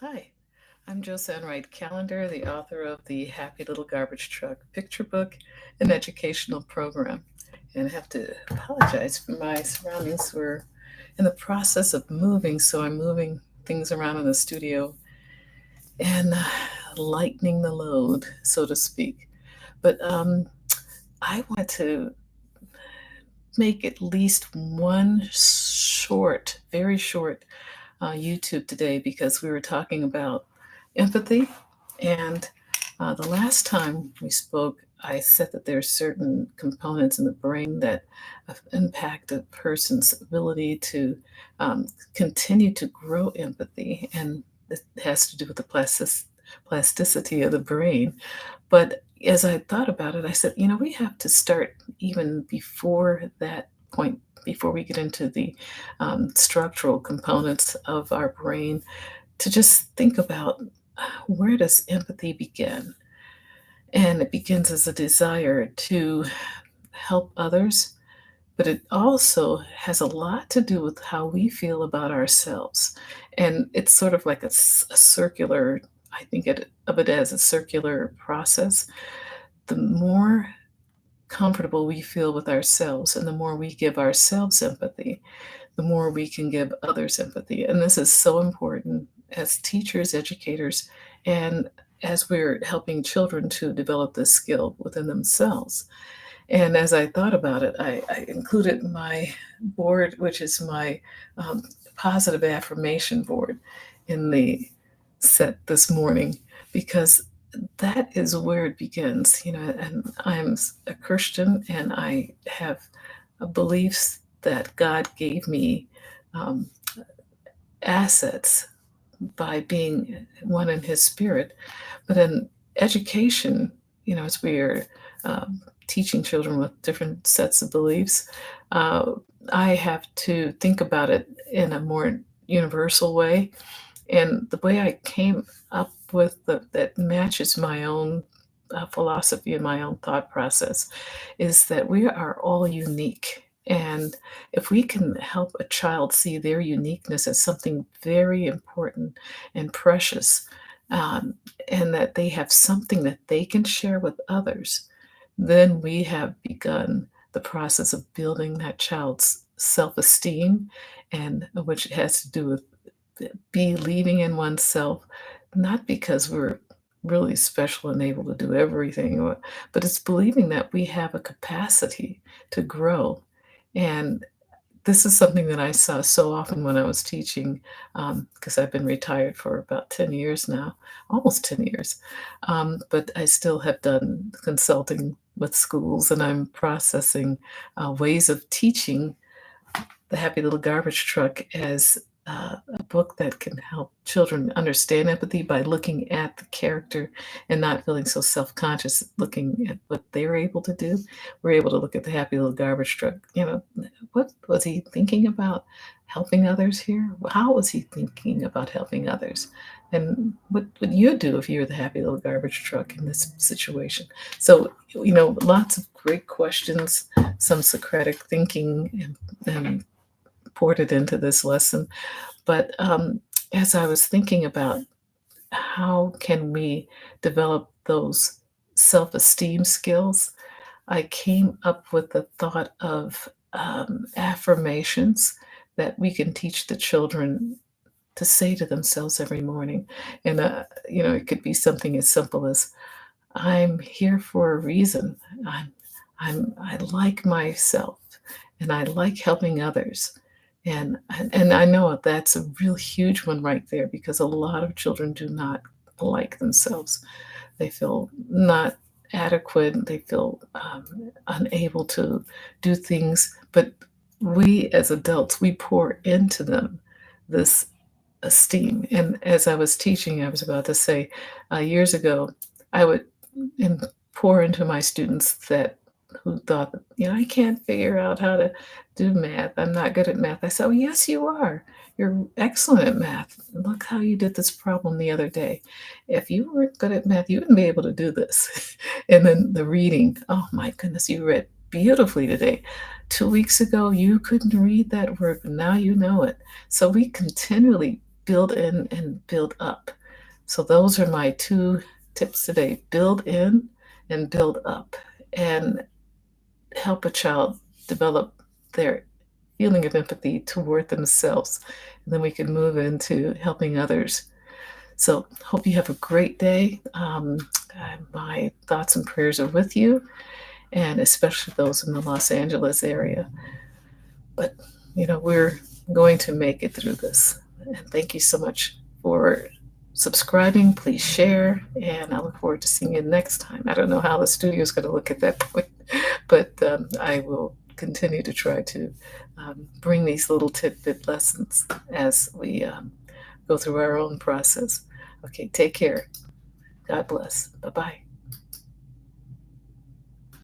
Hi, I'm Josanne Wright Callender, the author of the Happy Little Garbage Truck picture book and educational program. And I have to apologize for my surroundings. We're in the process of moving, so I'm moving things around in the studio and lightening the load, so to speak. But I want to make at least one short, very short YouTube today because we were talking about empathy. And the last time we spoke, I said that there are certain components in the brain that impact a person's ability to continue to grow empathy. And it has to do with the plasticity of the brain. But as I thought about it, I said, we have to start even before that point, before we get into the structural components of our brain, to just think about where does empathy begin? And it begins as a desire to help others, but it also has a lot to do with how we feel about ourselves. And it's sort of like a circular, I think of it as a circular process. The more comfortable we feel with ourselves and the more we give ourselves empathy, the more we can give others empathy. And this is so important as teachers, educators, and as we're helping children to develop this skill within themselves. And as I thought about it, I included my board, which is my um, positive affirmation board, in the set this morning, because that is where it begins. And I'm a Christian, and I have beliefs that God gave me um, assets by being one in His Spirit. But in education, as we are teaching children with different sets of beliefs, uh, I have to think about it in a more universal way. And the way I came up with that matches my own philosophy and my own thought process is that we are all unique. And if we can help a child see their uniqueness as something very important and precious, um, and that they have something that they can share with others, then we have begun the process of building that child's self esteem, and which has to do with believing in oneself, not because we're really special and able to do everything, but it's believing that we have a capacity to grow. And this is something that I saw so often when I was teaching, because I've been retired for about 10 years now, almost 10 years. But I still have done consulting with schools, and I'm processing ways of teaching the Happy Little Garbage Truck as a book that can help children understand empathy by looking at the character and not feeling so self conscious, looking at what they're able to do. We're able to look at the Happy Little Garbage Truck. What was he thinking about helping others here? How was he thinking about helping others? And what would you do if you were the Happy Little Garbage Truck in this situation? So, lots of great questions, some Socratic thinking, and poured it into this lesson. But as I was thinking about how can we develop those self-esteem skills, I came up with the thought of affirmations that we can teach the children to say to themselves every morning. And, it could be something as simple as, I'm here for a reason. I'm, I like myself, and I like helping others. And I know that's a real huge one right there, because a lot of children do not like themselves. They feel not adequate. They feel unable to do things. But we as adults, we pour into them this esteem. And as I was teaching, I was about to say, years ago, I would and pour into my students that who thought that, I can't figure out how to do math. I'm not good at math. I said, oh, yes, you are. You're excellent at math. Look how you did this problem the other day. If you weren't good at math, you wouldn't be able to do this. And then the reading, oh my goodness, you read beautifully today. 2 weeks ago, you couldn't read that word, but now you know it. So we continually build in and build up. So those are my two tips today: build in and build up, and help a child develop their feeling of empathy toward themselves. And then we can move into helping others. So, hope you have a great day. My thoughts and prayers are with you, and especially those in the Los Angeles area. But, we're going to make it through this. And thank you so much for subscribing. Please share, and I look forward to seeing you next time. I don't know how the studio is going to look at that point, but I will continue to try to bring these little tidbit lessons as we go through our own process. Okay, take care. God bless. Bye bye.